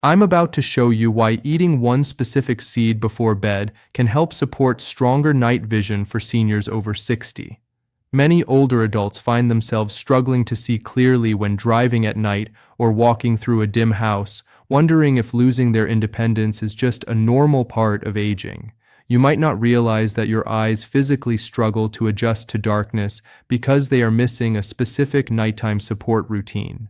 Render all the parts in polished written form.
I'm about to show you why eating one specific seed before bed can help support stronger night vision for seniors over 60. Many older adults find themselves struggling to see clearly when driving at night or walking through a dim house, wondering if losing their independence is just a normal part of aging. You might not realize that your eyes physically struggle to adjust to darkness because they are missing a specific nighttime support routine.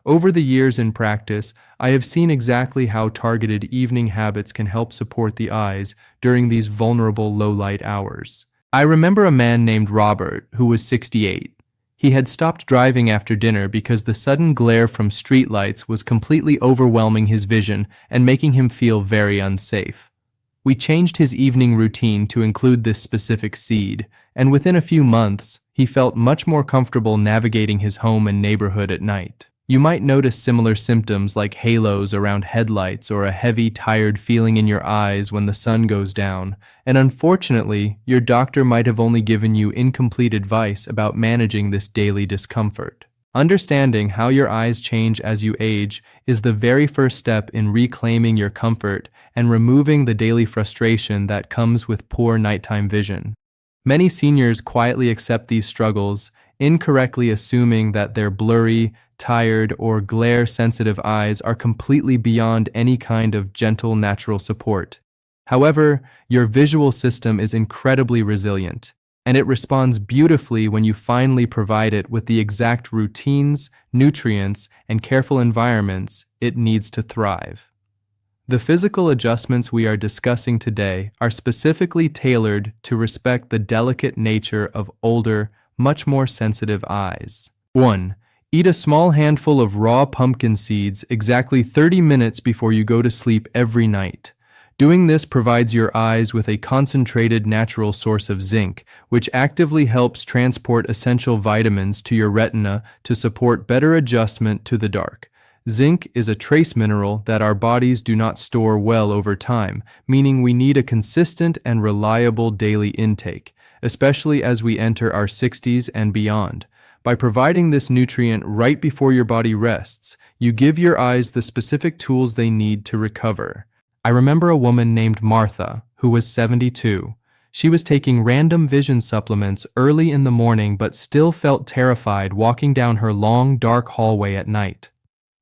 Over the years in practice, I have seen exactly how targeted evening habits can help support the eyes during these vulnerable low-light hours. I remember a man named Robert who was 68. He had stopped driving after dinner because the sudden glare from streetlights was completely overwhelming his vision and making him feel very unsafe. We changed his evening routine to include this specific seed, and within a few months, he felt much more comfortable navigating his home and neighborhood at night. You might notice similar symptoms like halos around headlights or a heavy, tired feeling in your eyes when the sun goes down, and unfortunately, your doctor might have only given you incomplete advice about managing this daily discomfort. Understanding how your eyes change as you age is the very first step in reclaiming your comfort and removing the daily frustration that comes with poor nighttime vision. Many seniors quietly accept these struggles, incorrectly assuming that their blurry, tired, or glare-sensitive eyes are completely beyond any kind of gentle natural support. However, your visual system is incredibly resilient, and it responds beautifully when you finally provide it with the exact routines, nutrients, and careful environments it needs to thrive. The physical adjustments we are discussing today are specifically tailored to respect the delicate nature of older, much more sensitive eyes. 1. Eat a small handful of raw pumpkin seeds exactly 30 minutes before you go to sleep every night. Doing this provides your eyes with a concentrated natural source of zinc, which actively helps transport essential vitamins to your retina to support better adjustment to the dark. Zinc is a trace mineral that our bodies do not store well over time, meaning we need a consistent and reliable daily intake, especially as we enter our 60s and beyond. By providing this nutrient right before your body rests, you give your eyes the specific tools they need to recover. I remember a woman named Martha, who was 72. She was taking random vision supplements early in the morning but still felt terrified walking down her long, dark hallway at night.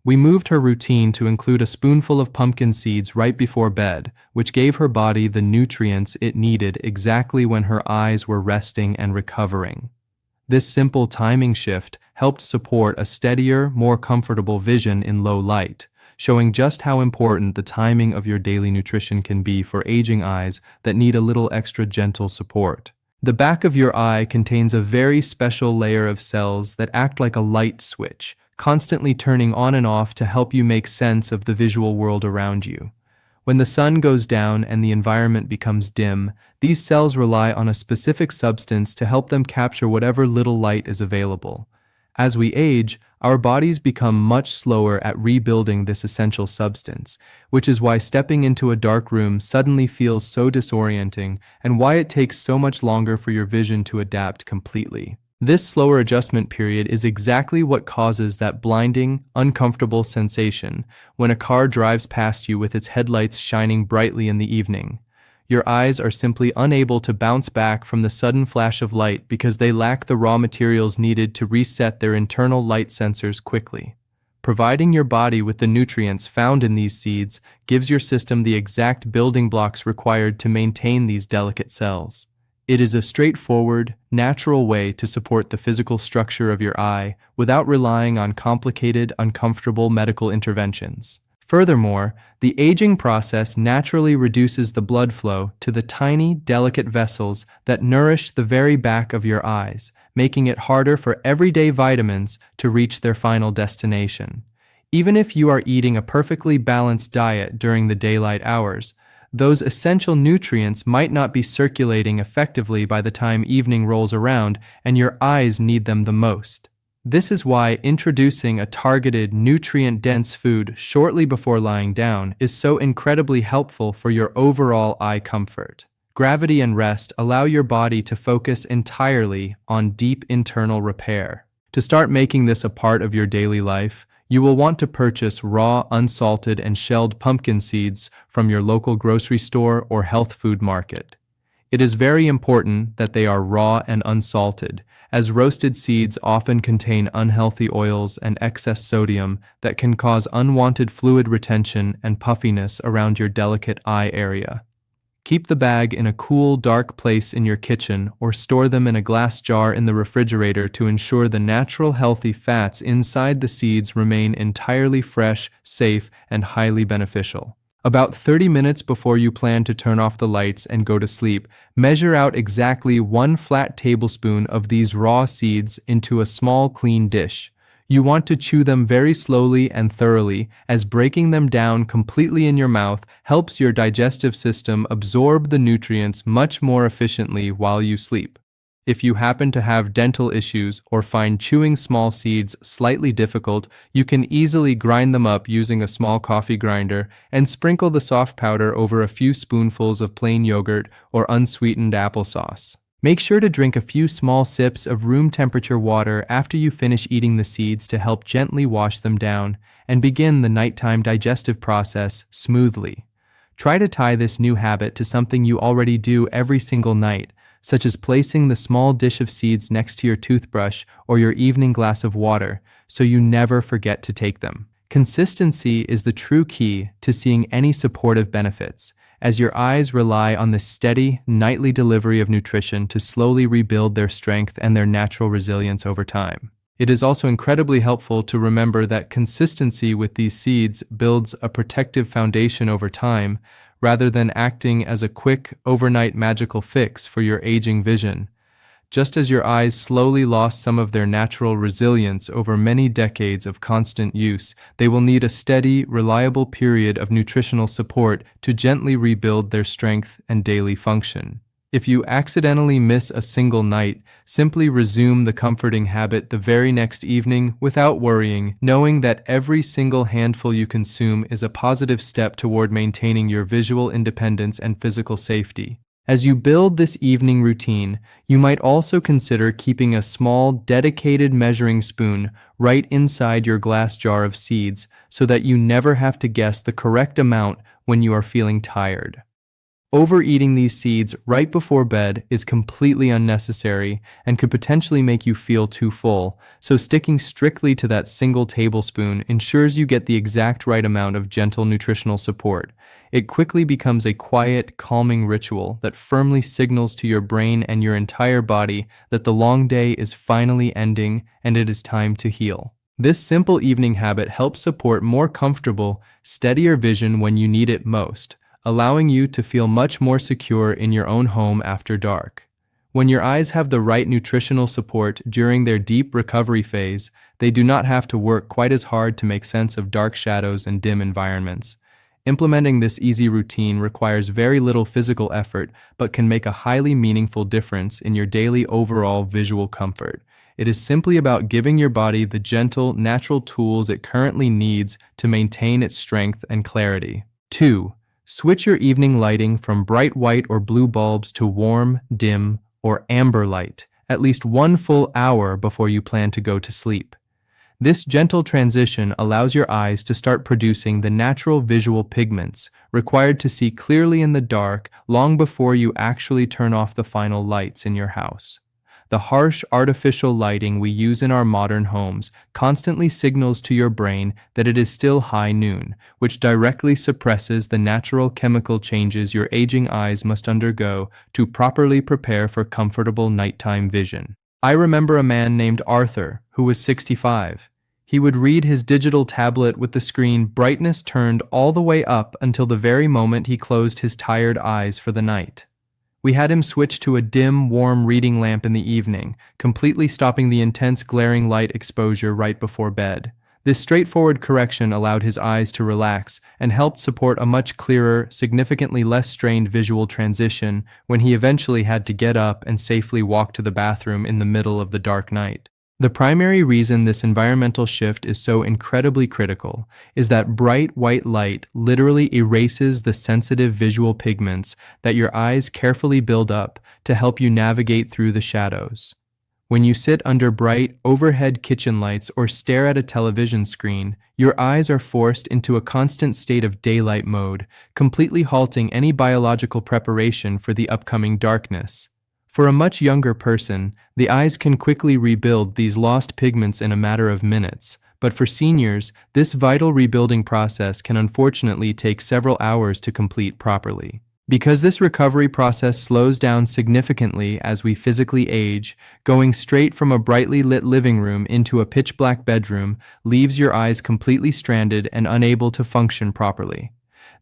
We moved her routine to include a spoonful of pumpkin seeds right before bed, which gave her body the nutrients it needed exactly when her eyes were resting and recovering. This simple timing shift helped support a steadier, more comfortable vision in low light, showing just how important the timing of your daily nutrition can be for aging eyes that need a little extra gentle support. The back of your eye contains a very special layer of cells that act like a light switch, constantly turning on and off to help you make sense of the visual world around you. When the sun goes down and the environment becomes dim, these cells rely on a specific substance to help them capture whatever little light is available. As we age, our bodies become much slower at rebuilding this essential substance, which is why stepping into a dark room suddenly feels so disorienting and why it takes so much longer for your vision to adapt completely. This slower adjustment period is exactly what causes that blinding, uncomfortable sensation when a car drives past you with its headlights shining brightly in the evening. Your eyes are simply unable to bounce back from the sudden flash of light because they lack the raw materials needed to reset their internal light sensors quickly. Providing your body with the nutrients found in these seeds gives your system the exact building blocks required to maintain these delicate cells. It is a straightforward, natural way to support the physical structure of your eye without relying on complicated, uncomfortable medical interventions. Furthermore, the aging process naturally reduces the blood flow to the tiny, delicate vessels that nourish the very back of your eyes, making it harder for everyday vitamins to reach their final destination. Even if you are eating a perfectly balanced diet during the daylight hours, those essential nutrients might not be circulating effectively by the time evening rolls around and your eyes need them the most. This is why introducing a targeted, nutrient-dense food shortly before lying down is so incredibly helpful for your overall eye comfort. Gravity and rest allow your body to focus entirely on deep internal repair. To start making this a part of your daily life, You will want to purchase raw, unsalted, and shelled pumpkin seeds from your local grocery store or health food market. It is very important that they are raw and unsalted, as roasted seeds often contain unhealthy oils and excess sodium that can cause unwanted fluid retention and puffiness around your delicate eye area. Keep the bag in a cool, dark place in your kitchen or store them in a glass jar in the refrigerator to ensure the natural, healthy fats inside the seeds remain entirely fresh, safe, and highly beneficial. About 30 minutes before you plan to turn off the lights and go to sleep, measure out exactly 1 flat tablespoon of these raw seeds into a small, clean dish. You want to chew them very slowly and thoroughly, as breaking them down completely in your mouth helps your digestive system absorb the nutrients much more efficiently while you sleep. If you happen to have dental issues or find chewing small seeds slightly difficult, you can easily grind them up using a small coffee grinder and sprinkle the soft powder over a few spoonfuls of plain yogurt or unsweetened applesauce. Make sure to drink a few small sips of room temperature water after you finish eating the seeds to help gently wash them down and begin the nighttime digestive process smoothly. Try to tie this new habit to something you already do every single night, such as placing the small dish of seeds next to your toothbrush or your evening glass of water, so you never forget to take them. Consistency is the true key to seeing any supportive benefits, as your eyes rely on the steady, nightly delivery of nutrition to slowly rebuild their strength and their natural resilience over time. It is also incredibly helpful to remember that consistency with these seeds builds a protective foundation over time, rather than acting as a quick, overnight magical fix for your aging vision. Just as your eyes slowly lost some of their natural resilience over many decades of constant use, they will need a steady, reliable period of nutritional support to gently rebuild their strength and daily function. If you accidentally miss a single night, simply resume the comforting habit the very next evening without worrying, knowing that every single handful you consume is a positive step toward maintaining your visual independence and physical safety. As you build this evening routine, you might also consider keeping a small, dedicated measuring spoon right inside your glass jar of seeds so that you never have to guess the correct amount when you are feeling tired. Overeating these seeds right before bed is completely unnecessary and could potentially make you feel too full, so sticking strictly to that single tablespoon ensures you get the exact right amount of gentle nutritional support. It quickly becomes a quiet, calming ritual that firmly signals to your brain and your entire body that the long day is finally ending and it is time to heal. This simple evening habit helps support more comfortable, steadier vision when you need it most, allowing you to feel much more secure in your own home after dark. When your eyes have the right nutritional support during their deep recovery phase, they do not have to work quite as hard to make sense of dark shadows and dim environments. Implementing this easy routine requires very little physical effort, but can make a highly meaningful difference in your daily overall visual comfort. It is simply about giving your body the gentle, natural tools it currently needs to maintain its strength and clarity. 2. Switch your evening lighting from bright white or blue bulbs to warm, dim, or amber light at least 1 full hour before you plan to go to sleep. This gentle transition allows your eyes to start producing the natural visual pigments required to see clearly in the dark long before you actually turn off the final lights in your house. The harsh artificial lighting we use in our modern homes constantly signals to your brain that it is still high noon, which directly suppresses the natural chemical changes your aging eyes must undergo to properly prepare for comfortable nighttime vision. I remember a man named Arthur, who was 65. He would read his digital tablet with the screen brightness turned all the way up until the very moment he closed his tired eyes for the night. We had him switch to a dim, warm reading lamp in the evening, completely stopping the intense glaring light exposure right before bed. This straightforward correction allowed his eyes to relax and helped support a much clearer, significantly less strained visual transition when he eventually had to get up and safely walk to the bathroom in the middle of the dark night. The primary reason this environmental shift is so incredibly critical is that bright white light literally erases the sensitive visual pigments that your eyes carefully build up to help you navigate through the shadows. When you sit under bright, overhead kitchen lights or stare at a television screen, your eyes are forced into a constant state of daylight mode, completely halting any biological preparation for the upcoming darkness. For a much younger person, the eyes can quickly rebuild these lost pigments in a matter of minutes, but for seniors, this vital rebuilding process can unfortunately take several hours to complete properly. Because this recovery process slows down significantly as we physically age, going straight from a brightly lit living room into a pitch-black bedroom leaves your eyes completely stranded and unable to function properly.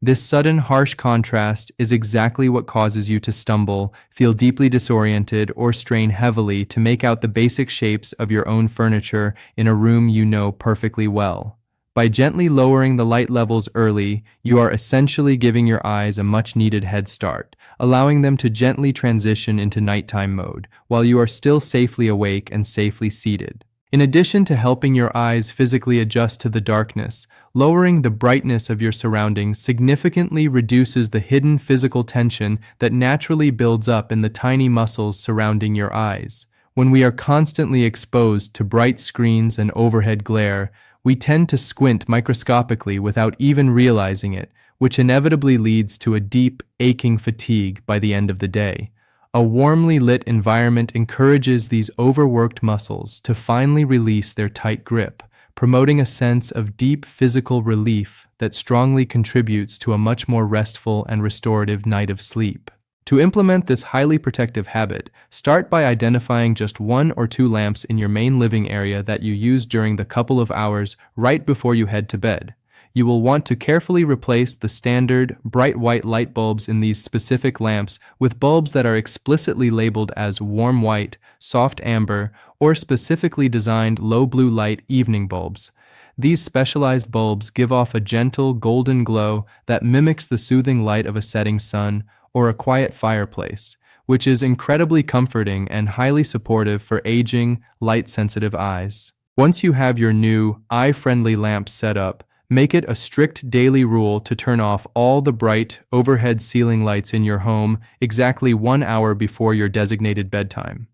This sudden, harsh contrast is exactly what causes you to stumble, feel deeply disoriented, or strain heavily to make out the basic shapes of your own furniture in a room you know perfectly well. By gently lowering the light levels early, you are essentially giving your eyes a much-needed head start, allowing them to gently transition into nighttime mode, while you are still safely awake and safely seated. In addition to helping your eyes physically adjust to the darkness, lowering the brightness of your surroundings significantly reduces the hidden physical tension that naturally builds up in the tiny muscles surrounding your eyes. When we are constantly exposed to bright screens and overhead glare, we tend to squint microscopically without even realizing it, which inevitably leads to a deep, aching fatigue by the end of the day. A warmly lit environment encourages these overworked muscles to finally release their tight grip, promoting a sense of deep physical relief that strongly contributes to a much more restful and restorative night of sleep. To implement this highly protective habit, start by identifying just 1 or 2 lamps in your main living area that you use during the couple of hours right before you head to bed. You will want to carefully replace the standard, bright white light bulbs in these specific lamps with bulbs that are explicitly labeled as warm white, soft amber, or specifically designed low blue light evening bulbs. These specialized bulbs give off a gentle golden glow that mimics the soothing light of a setting sun or a quiet fireplace, which is incredibly comforting and highly supportive for aging, light-sensitive eyes. Once you have your new, eye-friendly lamps set up, make it a strict daily rule to turn off all the bright, overhead ceiling lights in your home exactly 1 hour before your designated bedtime.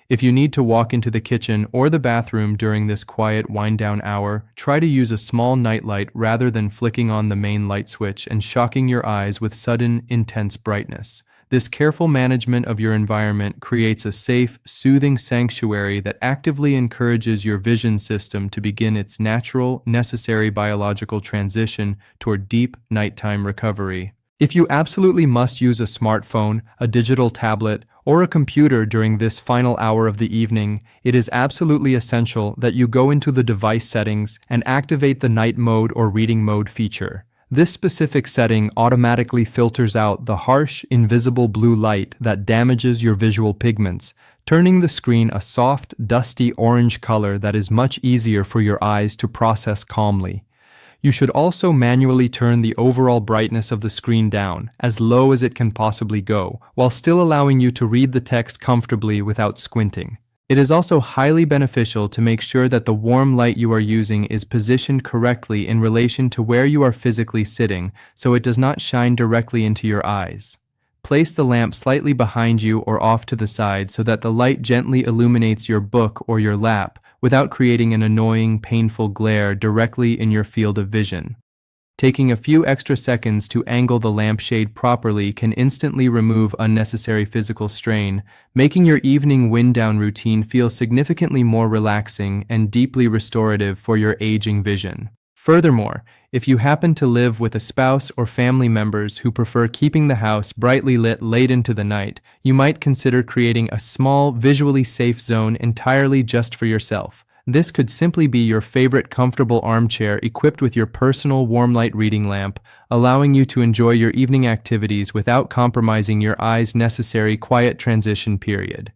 If you need to walk into the kitchen or the bathroom during this quiet wind-down hour, try to use a small nightlight rather than flicking on the main light switch and shocking your eyes with sudden, intense brightness. This careful management of your environment creates a safe, soothing sanctuary that actively encourages your vision system to begin its natural, necessary biological transition toward deep nighttime recovery. If you absolutely must use a smartphone, a digital tablet, or a computer during this final hour of the evening, it is absolutely essential that you go into the device settings and activate the night mode or reading mode feature. This specific setting automatically filters out the harsh, invisible blue light that damages your visual pigments, turning the screen a soft, dusty orange color that is much easier for your eyes to process calmly. You should also manually turn the overall brightness of the screen down, as low as it can possibly go, while still allowing you to read the text comfortably without squinting. It is also highly beneficial to make sure that the warm light you are using is positioned correctly in relation to where you are physically sitting, so it does not shine directly into your eyes. Place the lamp slightly behind you or off to the side so that the light gently illuminates your book or your lap without creating an annoying, painful glare directly in your field of vision. Taking a few extra seconds to angle the lampshade properly can instantly remove unnecessary physical strain, making your evening wind-down routine feel significantly more relaxing and deeply restorative for your aging vision. Furthermore, if you happen to live with a spouse or family members who prefer keeping the house brightly lit late into the night, you might consider creating a small, visually safe zone entirely just for yourself. This could simply be your favorite comfortable armchair equipped with your personal warm light reading lamp, allowing you to enjoy your evening activities without compromising your eyes' necessary quiet transition period.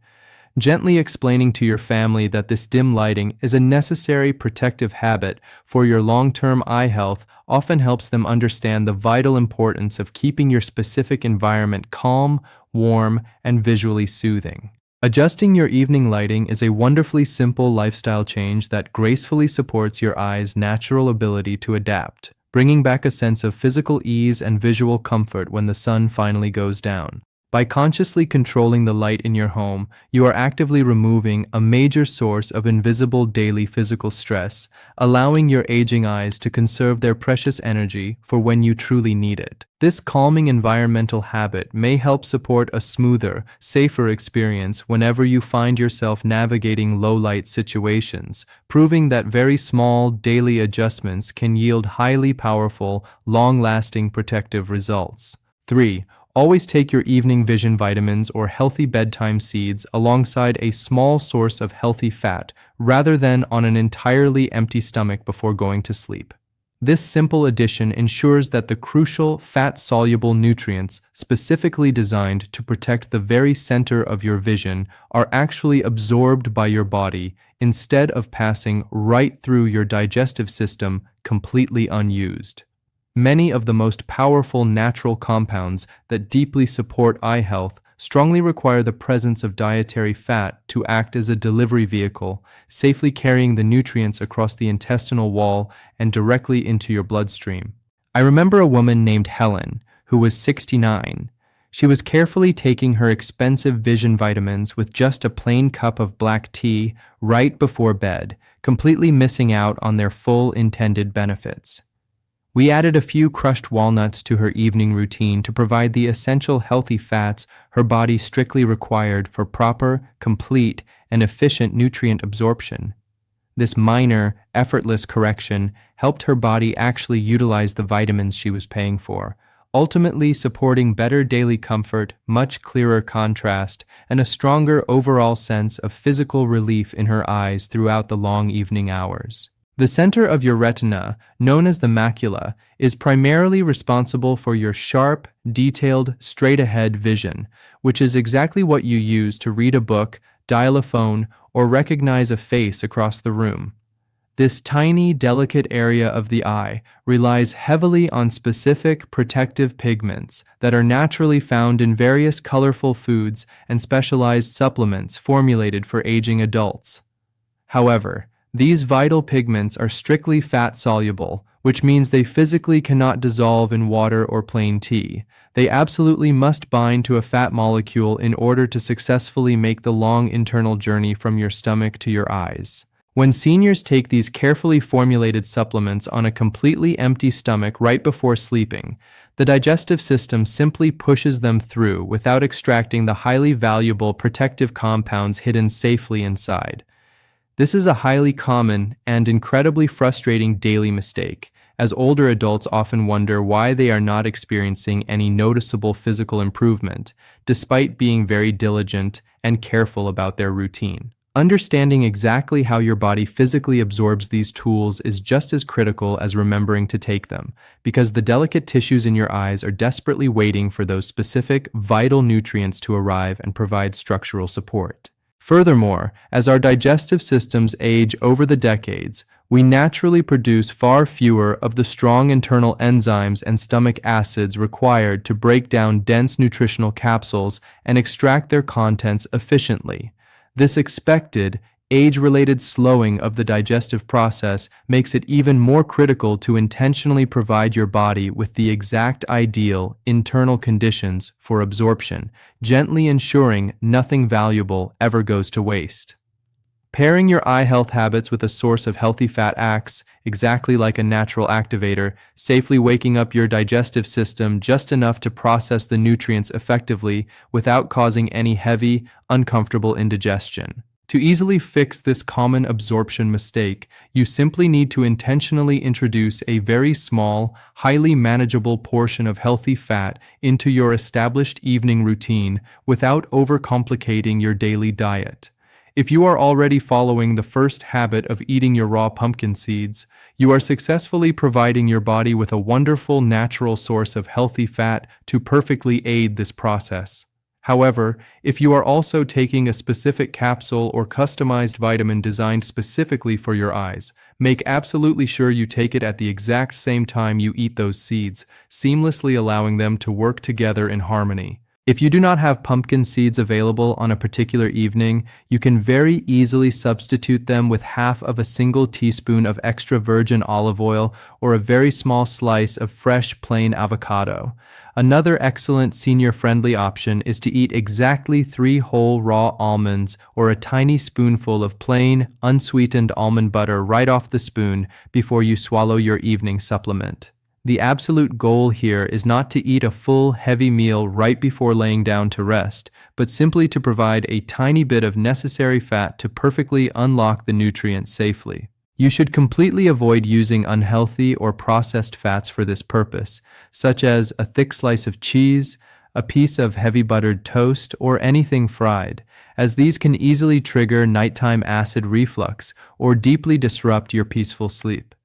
Gently explaining to your family that this dim lighting is a necessary protective habit for your long-term eye health often helps them understand the vital importance of keeping your specific environment calm, warm, and visually soothing. Adjusting your evening lighting is a wonderfully simple lifestyle change that gracefully supports your eye's natural ability to adapt, bringing back a sense of physical ease and visual comfort when the sun finally goes down. By consciously controlling the light in your home, you are actively removing a major source of invisible daily physical stress, allowing your aging eyes to conserve their precious energy for when you truly need it. This calming environmental habit may help support a smoother, safer experience whenever you find yourself navigating low-light situations, proving that very small daily adjustments can yield highly powerful, long-lasting protective results. 3. Always take your evening vision vitamins or healthy bedtime seeds alongside a small source of healthy fat rather than on an entirely empty stomach before going to sleep. This simple addition ensures that the crucial fat-soluble nutrients specifically designed to protect the very center of your vision are actually absorbed by your body instead of passing right through your digestive system completely unused. Many of the most powerful natural compounds that deeply support eye health strongly require the presence of dietary fat to act as a delivery vehicle, safely carrying the nutrients across the intestinal wall and directly into your bloodstream. I remember a woman named Helen, who was 69. She was carefully taking her expensive vision vitamins with just a plain cup of black tea right before bed, completely missing out on their full intended benefits. We added a few crushed walnuts to her evening routine to provide the essential healthy fats her body strictly required for proper, complete, and efficient nutrient absorption. This minor, effortless correction helped her body actually utilize the vitamins she was paying for, ultimately supporting better daily comfort, much clearer contrast, and a stronger overall sense of physical relief in her eyes throughout the long evening hours. The center of your retina, known as the macula, is primarily responsible for your sharp, detailed, straight-ahead vision, which is exactly what you use to read a book, dial a phone, or recognize a face across the room. This tiny, delicate area of the eye relies heavily on specific protective pigments that are naturally found in various colorful foods and specialized supplements formulated for aging adults. However, these vital pigments are strictly fat-soluble, which means they physically cannot dissolve in water or plain tea. They absolutely must bind to a fat molecule in order to successfully make the long internal journey from your stomach to your eyes. When seniors take these carefully formulated supplements on a completely empty stomach right before sleeping, the digestive system simply pushes them through without extracting the highly valuable protective compounds hidden safely inside. This is a highly common and incredibly frustrating daily mistake, as older adults often wonder why they are not experiencing any noticeable physical improvement, despite being very diligent and careful about their routine. Understanding exactly how your body physically absorbs these tools is just as critical as remembering to take them, because the delicate tissues in your eyes are desperately waiting for those specific, vital nutrients to arrive and provide structural support. Furthermore, as our digestive systems age over the decades, we naturally produce far fewer of the strong internal enzymes and stomach acids required to break down dense nutritional capsules and extract their contents efficiently. This expected, age-related slowing of the digestive process makes it even more critical to intentionally provide your body with the exact ideal internal conditions for absorption, gently ensuring nothing valuable ever goes to waste. Pairing your eye health habits with a source of healthy fat acts, exactly like a natural activator, safely waking up your digestive system just enough to process the nutrients effectively without causing any heavy, uncomfortable indigestion. To easily fix this common absorption mistake, you simply need to intentionally introduce a very small, highly manageable portion of healthy fat into your established evening routine without overcomplicating your daily diet. If you are already following the first habit of eating your raw pumpkin seeds, you are successfully providing your body with a wonderful natural source of healthy fat to perfectly aid this process. However, if you are also taking a specific capsule or customized vitamin designed specifically for your eyes, make absolutely sure you take it at the exact same time you eat those seeds, seamlessly allowing them to work together in harmony. If you do not have pumpkin seeds available on a particular evening, you can very easily substitute them with half of a single teaspoon of extra virgin olive oil or a very small slice of fresh plain avocado. Another excellent senior-friendly option is to eat exactly 3 whole raw almonds or a tiny spoonful of plain, unsweetened almond butter right off the spoon before you swallow your evening supplement. The absolute goal here is not to eat a full, heavy meal right before laying down to rest, but simply to provide a tiny bit of necessary fat to perfectly unlock the nutrients safely. You should completely avoid using unhealthy or processed fats for this purpose, such as a thick slice of cheese, a piece of heavy buttered toast, or anything fried, as these can easily trigger nighttime acid reflux or deeply disrupt your peaceful sleep.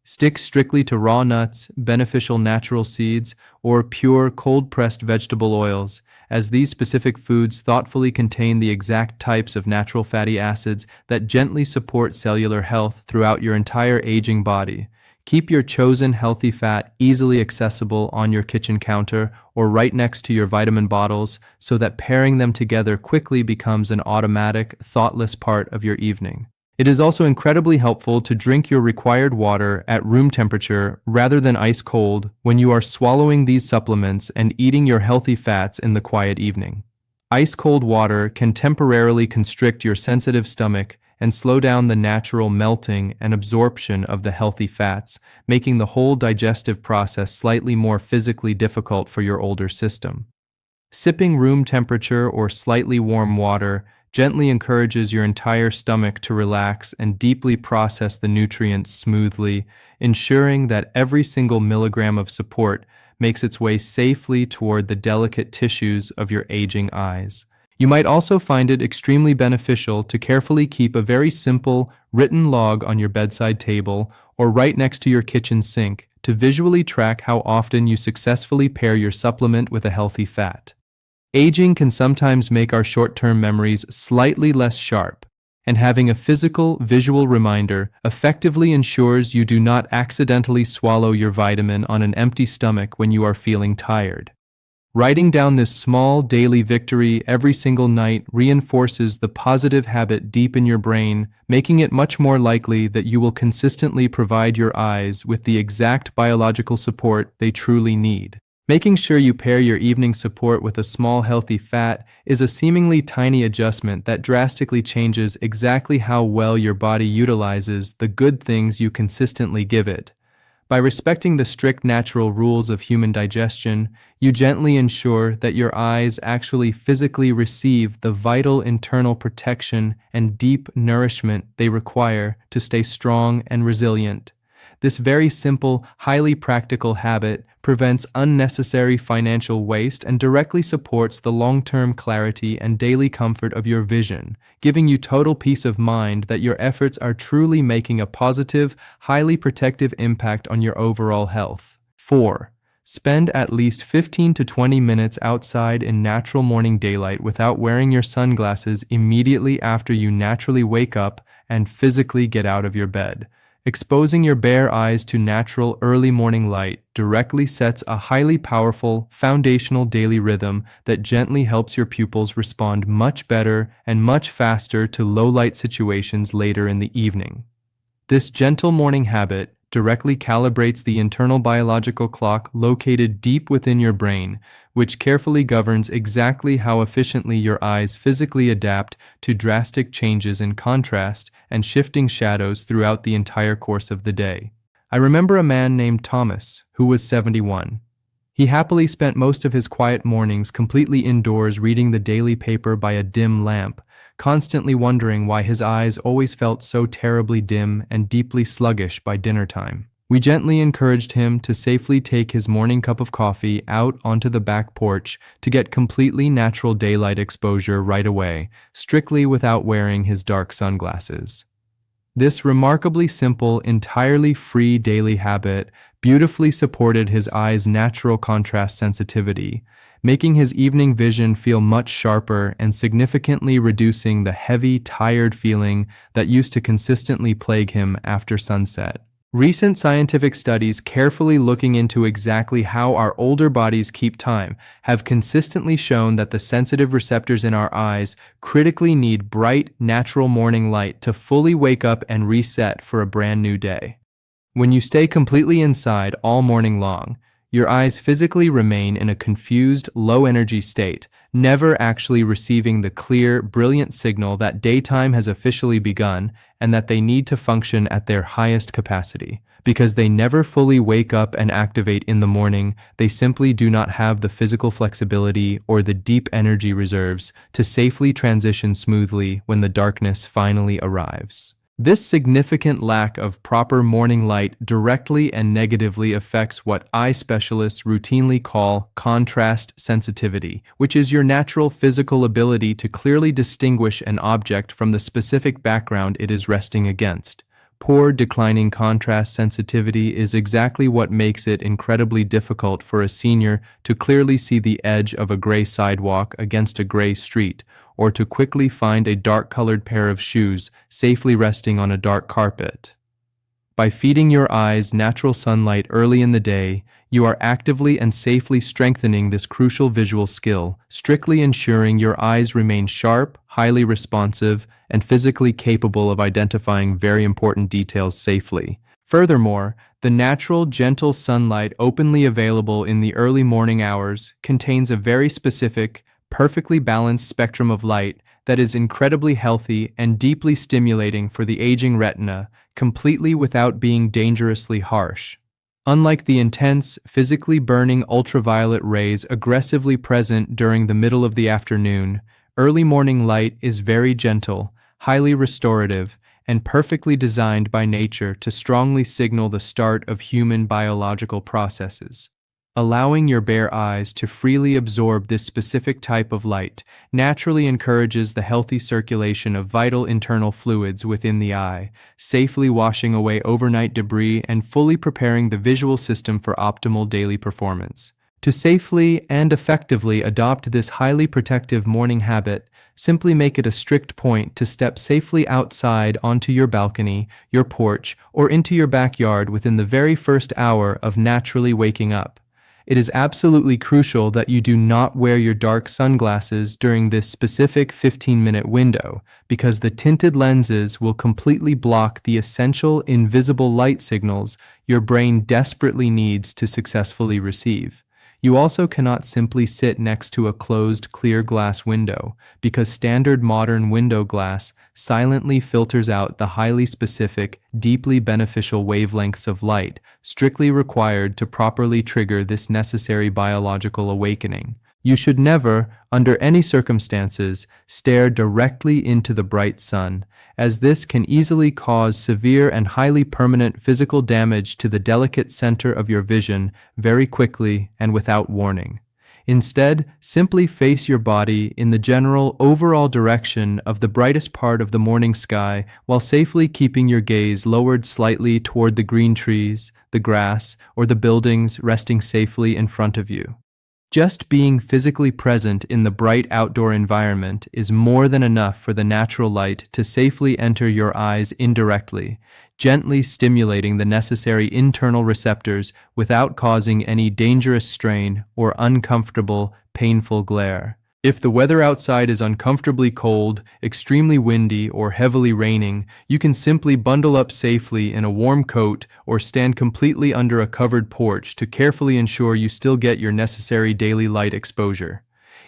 Stick strictly to raw nuts, beneficial natural seeds, or pure cold-pressed vegetable oils, as these specific foods thoughtfully contain the exact types of natural fatty acids that gently support cellular health throughout your entire aging body. Keep your chosen healthy fat easily accessible on your kitchen counter or right next to your vitamin bottles so that pairing them together quickly becomes an automatic, thoughtless part of your evening. It is also incredibly helpful to drink your required water at room temperature rather than ice cold when you are swallowing these supplements and eating your healthy fats in the quiet evening. Ice cold water can temporarily constrict your sensitive stomach and slow down the natural melting and absorption of the healthy fats, making the whole digestive process slightly more physically difficult for your older system. Sipping room temperature or slightly warm water gently encourages your entire stomach to relax and deeply process the nutrients smoothly, ensuring that every single milligram of support makes its way safely toward the delicate tissues of your aging eyes. You might also find it extremely beneficial to carefully keep a very simple written log on your bedside table or right next to your kitchen sink to visually track how often you successfully pair your supplement with a healthy fat. Aging can sometimes make our short-term memories slightly less sharp, and having a physical, visual reminder effectively ensures you do not accidentally swallow your vitamin on an empty stomach when you are feeling tired. Writing down this small daily victory every single night reinforces the positive habit deep in your brain, making it much more likely that you will consistently provide your eyes with the exact biological support they truly need. Making sure you pair your evening support with a small healthy fat is a seemingly tiny adjustment that drastically changes exactly how well your body utilizes the good things you consistently give it. By respecting the strict natural rules of human digestion, you gently ensure that your eyes actually physically receive the vital internal protection and deep nourishment they require to stay strong and resilient. This very simple, highly practical habit prevents unnecessary financial waste and directly supports the long-term clarity and daily comfort of your vision, giving you total peace of mind that your efforts are truly making a positive, highly protective impact on your overall health. 4. Spend at least 15 to 20 minutes outside in natural morning daylight without wearing your sunglasses immediately after you naturally wake up and physically get out of your bed. Exposing your bare eyes to natural early morning light directly sets a highly powerful, foundational daily rhythm that gently helps your pupils respond much better and much faster to low-light situations later in the evening. This gentle morning habit directly calibrates the internal biological clock located deep within your brain, which carefully governs exactly how efficiently your eyes physically adapt to drastic changes in contrast and shifting shadows throughout the entire course of the day. I remember a man named Thomas, who was 71. He happily spent most of his quiet mornings completely indoors reading the daily paper by a dim lamp, constantly wondering why his eyes always felt so terribly dim and deeply sluggish by dinner time. We gently encouraged him to safely take his morning cup of coffee out onto the back porch to get completely natural daylight exposure right away, strictly without wearing his dark sunglasses. This remarkably simple, entirely free daily habit beautifully supported his eyes' natural contrast sensitivity, making his evening vision feel much sharper and significantly reducing the heavy, tired feeling that used to consistently plague him after sunset. Recent scientific studies carefully looking into exactly how our older bodies keep time have consistently shown that the sensitive receptors in our eyes critically need bright, natural morning light to fully wake up and reset for a brand new day. When you stay completely inside all morning long, your eyes physically remain in a confused, low-energy state, never actually receiving the clear, brilliant signal that daytime has officially begun and that they need to function at their highest capacity. Because they never fully wake up and activate in the morning, they simply do not have the physical flexibility or the deep energy reserves to safely transition smoothly when the darkness finally arrives. This significant lack of proper morning light directly and negatively affects what eye specialists routinely call contrast sensitivity, which is your natural physical ability to clearly distinguish an object from the specific background it is resting against. Poor declining contrast sensitivity is exactly what makes it incredibly difficult for a senior to clearly see the edge of a gray sidewalk against a gray street, or to quickly find a dark-colored pair of shoes safely resting on a dark carpet. By feeding your eyes natural sunlight early in the day, you are actively and safely strengthening this crucial visual skill, strictly ensuring your eyes remain sharp, highly responsive, and physically capable of identifying very important details safely. Furthermore, the natural, gentle sunlight openly available in the early morning hours contains a very specific, perfectly balanced spectrum of light that is incredibly healthy and deeply stimulating for the aging retina, completely without being dangerously harsh. Unlike the intense, physically burning ultraviolet rays aggressively present during the middle of the afternoon, early morning light is very gentle, highly restorative, and perfectly designed by nature to strongly signal the start of human biological processes. Allowing your bare eyes to freely absorb this specific type of light naturally encourages the healthy circulation of vital internal fluids within the eye, safely washing away overnight debris and fully preparing the visual system for optimal daily performance. To safely and effectively adopt this highly protective morning habit, simply make it a strict point to step safely outside onto your balcony, your porch, or into your backyard within the very first hour of naturally waking up. It is absolutely crucial that you do not wear your dark sunglasses during this specific 15-minute window, because the tinted lenses will completely block the essential invisible light signals your brain desperately needs to successfully receive. You also cannot simply sit next to a closed clear glass window, because standard modern window glass silently filters out the highly specific, deeply beneficial wavelengths of light strictly required to properly trigger this necessary biological awakening. You should never, under any circumstances, stare directly into the bright sun, as this can easily cause severe and highly permanent physical damage to the delicate center of your vision very quickly and without warning. Instead, simply face your body in the general overall direction of the brightest part of the morning sky while safely keeping your gaze lowered slightly toward the green trees, the grass, or the buildings resting safely in front of you. Just being physically present in the bright outdoor environment is more than enough for the natural light to safely enter your eyes indirectly, gently stimulating the necessary internal receptors without causing any dangerous strain or uncomfortable, painful glare. If the weather outside is uncomfortably cold, extremely windy, or heavily raining, you can simply bundle up safely in a warm coat or stand completely under a covered porch to carefully ensure you still get your necessary daily light exposure.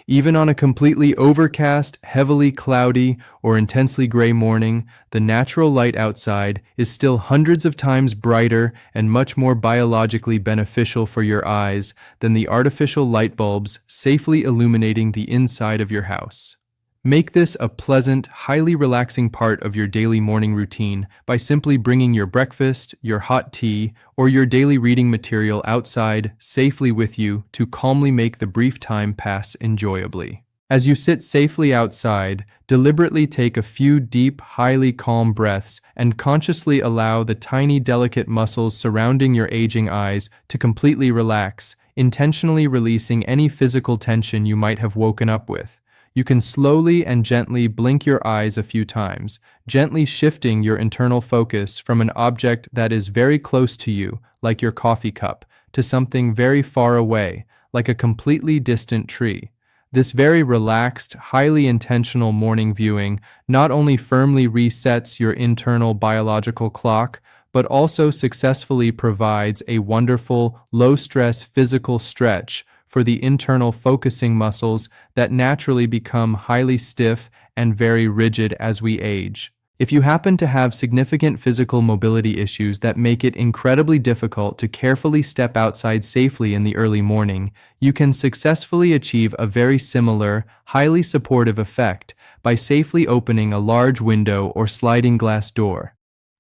Even on a completely overcast, heavily cloudy, or intensely gray morning, the natural light outside is still hundreds of times brighter and much more biologically beneficial for your eyes than the artificial light bulbs safely illuminating the inside of your house. Make this a pleasant, highly relaxing part of your daily morning routine by simply bringing your breakfast, your hot tea, or your daily reading material outside safely with you to calmly make the brief time pass enjoyably. As you sit safely outside, deliberately take a few deep, highly calm breaths and consciously allow the tiny, delicate muscles surrounding your aging eyes to completely relax, intentionally releasing any physical tension you might have woken up with. You can slowly and gently blink your eyes a few times, gently shifting your internal focus from an object that is very close to you, like your coffee cup, to something very far away, like a completely distant tree. This very relaxed, highly intentional morning viewing not only firmly resets your internal biological clock, but also successfully provides a wonderful, low-stress physical stretch for the internal focusing muscles that naturally become highly stiff and very rigid as we age. If you happen to have significant physical mobility issues that make it incredibly difficult to carefully step outside safely in the early morning, you can successfully achieve a very similar, highly supportive effect by safely opening a large window or sliding glass door.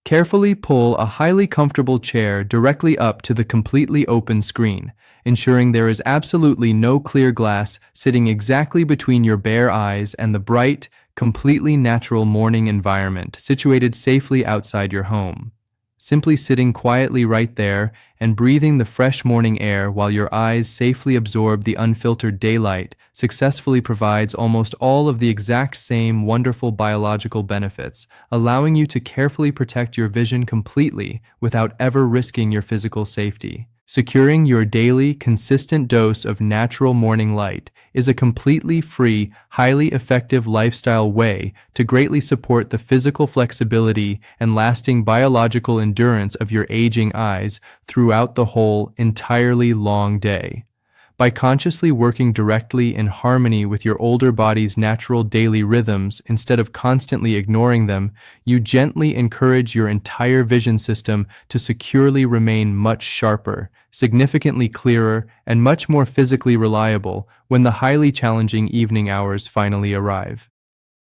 Carefully pull a highly comfortable chair directly up to the completely open screen, ensuring there is absolutely no clear glass sitting exactly between your bare eyes and the bright, completely natural morning environment situated safely outside your home. Simply sitting quietly right there and breathing the fresh morning air while your eyes safely absorb the unfiltered daylight successfully provides almost all of the exact same wonderful biological benefits, allowing you to carefully protect your vision completely without ever risking your physical safety. Securing your daily, consistent dose of natural morning light is a completely free, highly effective lifestyle way to greatly support the physical flexibility and lasting biological endurance of your aging eyes throughout the whole, entirely long day. By consciously working directly in harmony with your older body's natural daily rhythms instead of constantly ignoring them, you gently encourage your entire vision system to securely remain much sharper, significantly clearer, and much more physically reliable when the highly challenging evening hours finally arrive.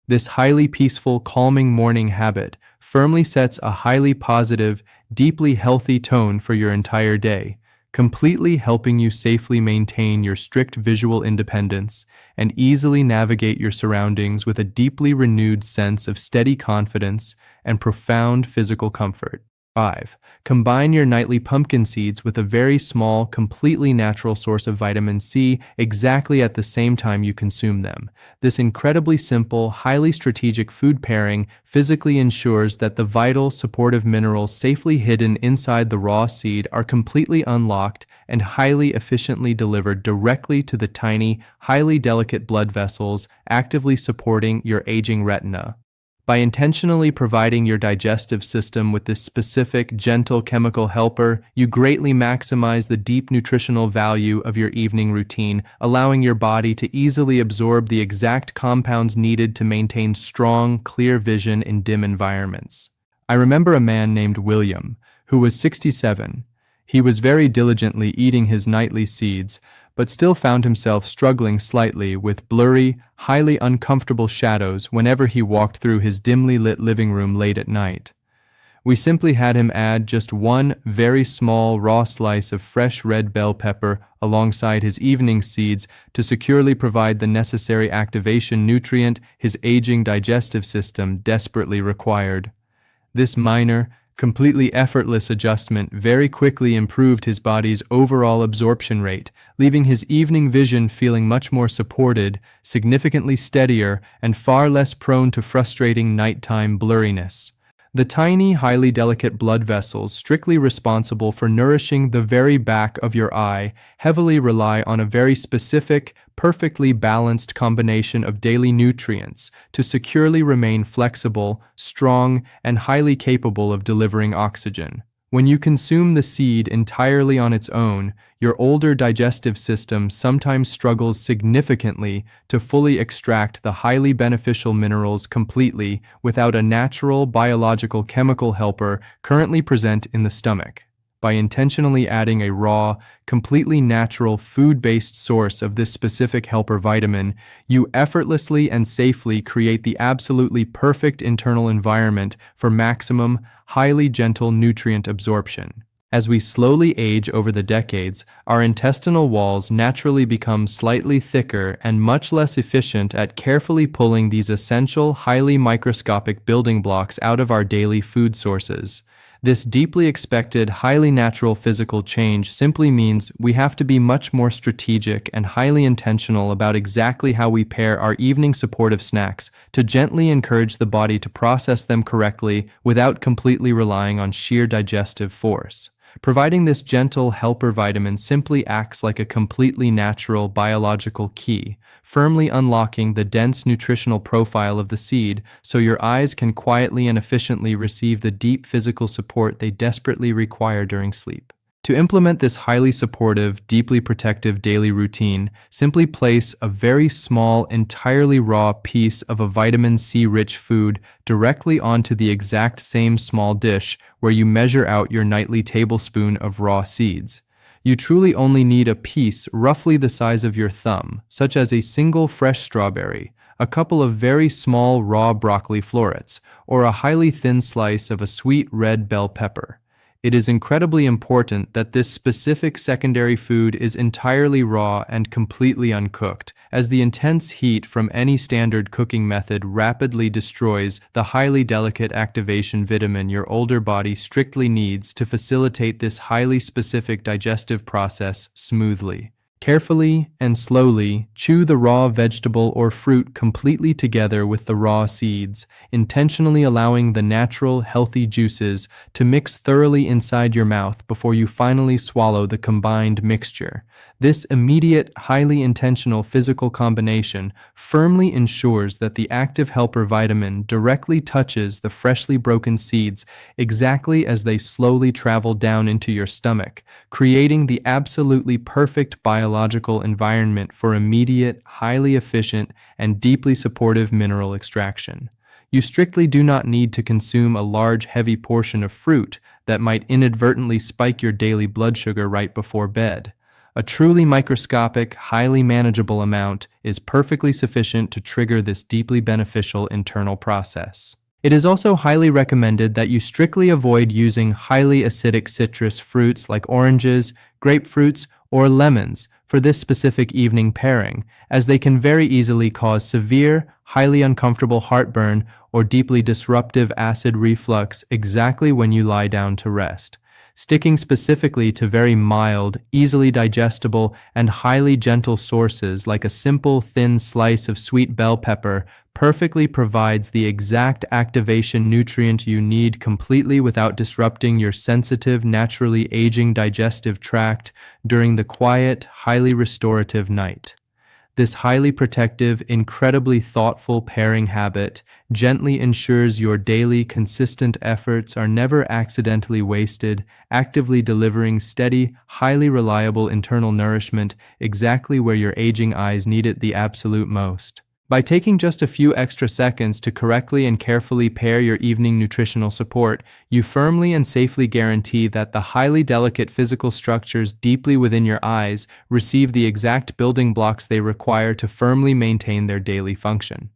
This highly peaceful, calming morning habit firmly sets a highly positive, deeply healthy tone for your entire day, completely helping you safely maintain your strict visual independence and easily navigate your surroundings with a deeply renewed sense of steady confidence and profound physical comfort. 5. Combine your nightly pumpkin seeds with a very small, completely natural source of vitamin C exactly at the same time you consume them. This incredibly simple, highly strategic food pairing physically ensures that the vital, supportive minerals safely hidden inside the raw seed are completely unlocked and highly efficiently delivered directly to the tiny, highly delicate blood vessels actively supporting your aging retina. By intentionally providing your digestive system with this specific, gentle chemical helper, you greatly maximize the deep nutritional value of your evening routine, allowing your body to easily absorb the exact compounds needed to maintain strong, clear vision in dim environments. I remember a man named William, who was 67. He was very diligently eating his nightly seeds, but still found himself struggling slightly with blurry, highly uncomfortable shadows whenever he walked through his dimly lit living room late at night. We simply had him add just one very small raw slice of fresh red bell pepper alongside his evening seeds to securely provide the necessary activation nutrient his aging digestive system desperately required. This minor, completely effortless adjustment very quickly improved his body's overall absorption rate, leaving his evening vision feeling much more supported, significantly steadier, and far less prone to frustrating nighttime blurriness. The tiny, highly delicate blood vessels strictly responsible for nourishing the very back of your eye heavily rely on a very specific, perfectly balanced combination of daily nutrients to securely remain flexible, strong, and highly capable of delivering oxygen. When you consume the seed entirely on its own, your older digestive system sometimes struggles significantly to fully extract the highly beneficial minerals completely without a natural biological chemical helper currently present in the stomach. By intentionally adding a raw, completely natural food-based source of this specific helper vitamin, you effortlessly and safely create the absolutely perfect internal environment for maximum, highly gentle nutrient absorption. As we slowly age over the decades, our intestinal walls naturally become slightly thicker and much less efficient at carefully pulling these essential, highly microscopic building blocks out of our daily food sources. This deeply expected, highly natural physical change simply means we have to be much more strategic and highly intentional about exactly how we pair our evening supportive snacks to gently encourage the body to process them correctly without completely relying on sheer digestive force. Providing this gentle helper vitamin simply acts like a completely natural biological key, firmly unlocking the dense nutritional profile of the seed so your eyes can quietly and efficiently receive the deep physical support they desperately require during sleep. To implement this highly supportive, deeply protective daily routine, simply place a very small, entirely raw piece of a vitamin C-rich food directly onto the exact same small dish where you measure out your nightly tablespoon of raw seeds. You truly only need a piece roughly the size of your thumb, such as a single fresh strawberry, a couple of very small raw broccoli florets, or a highly thin slice of a sweet red bell pepper. It is incredibly important that this specific secondary food is entirely raw and completely uncooked, as the intense heat from any standard cooking method rapidly destroys the highly delicate activation vitamin your older body strictly needs to facilitate this highly specific digestive process smoothly. Carefully and slowly chew the raw vegetable or fruit completely together with the raw seeds, intentionally allowing the natural, healthy juices to mix thoroughly inside your mouth before you finally swallow the combined mixture. This immediate, highly intentional physical combination firmly ensures that the active helper vitamin directly touches the freshly broken seeds exactly as they slowly travel down into your stomach, creating the absolutely perfect biological environment for immediate, highly efficient, and deeply supportive mineral extraction. You strictly do not need to consume a large, heavy portion of fruit that might inadvertently spike your daily blood sugar right before bed. A truly microscopic, highly manageable amount is perfectly sufficient to trigger this deeply beneficial internal process. It is also highly recommended that you strictly avoid using highly acidic citrus fruits like oranges, grapefruits, or lemons for this specific evening pairing, as they can very easily cause severe, highly uncomfortable heartburn or deeply disruptive acid reflux exactly when you lie down to rest. Sticking specifically to very mild, easily digestible, and highly gentle sources like a simple, thin slice of sweet bell pepper perfectly provides the exact activation nutrient you need completely without disrupting your sensitive, naturally aging digestive tract during the quiet, highly restorative night. This highly protective, incredibly thoughtful pairing habit gently ensures your daily, consistent efforts are never accidentally wasted, actively delivering steady, highly reliable internal nourishment exactly where your aging eyes need it the absolute most. By taking just a few extra seconds to correctly and carefully pair your evening nutritional support, you firmly and safely guarantee that the highly delicate physical structures deeply within your eyes receive the exact building blocks they require to firmly maintain their daily function.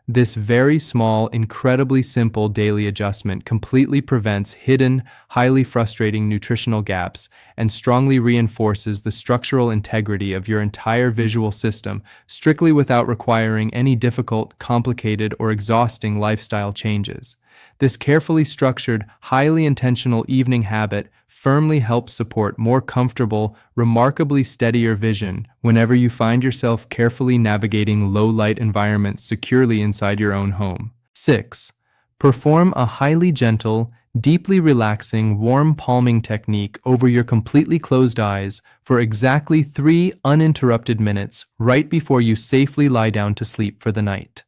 This very small, incredibly simple daily adjustment completely prevents hidden, highly frustrating nutritional gaps and strongly reinforces the structural integrity of your entire visual system, strictly without requiring any difficult, complicated, or exhausting lifestyle changes. This carefully structured, highly intentional evening habit firmly helps support more comfortable, remarkably steadier vision whenever you find yourself carefully navigating low-light environments securely inside your own home. 6. Perform a highly gentle, deeply relaxing, warm palming technique over your completely closed eyes for exactly 3 uninterrupted minutes right before you safely lie down to sleep for the night.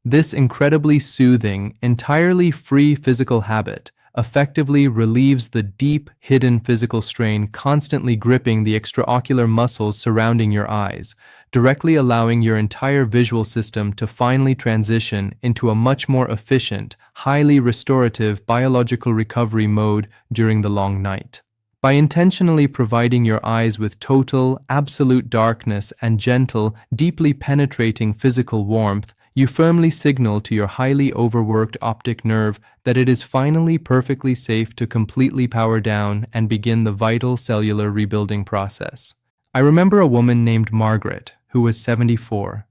This incredibly soothing, entirely free physical habit effectively relieves the deep, hidden physical strain constantly gripping the extraocular muscles surrounding your eyes, directly allowing your entire visual system to finally transition into a much more efficient, highly restorative biological recovery mode during the long night. By intentionally providing your eyes with total, absolute darkness and gentle, deeply penetrating physical warmth, you firmly signal to your highly overworked optic nerve that it is finally perfectly safe to completely power down and begin the vital cellular rebuilding process. I remember a woman named Margaret, who was 74.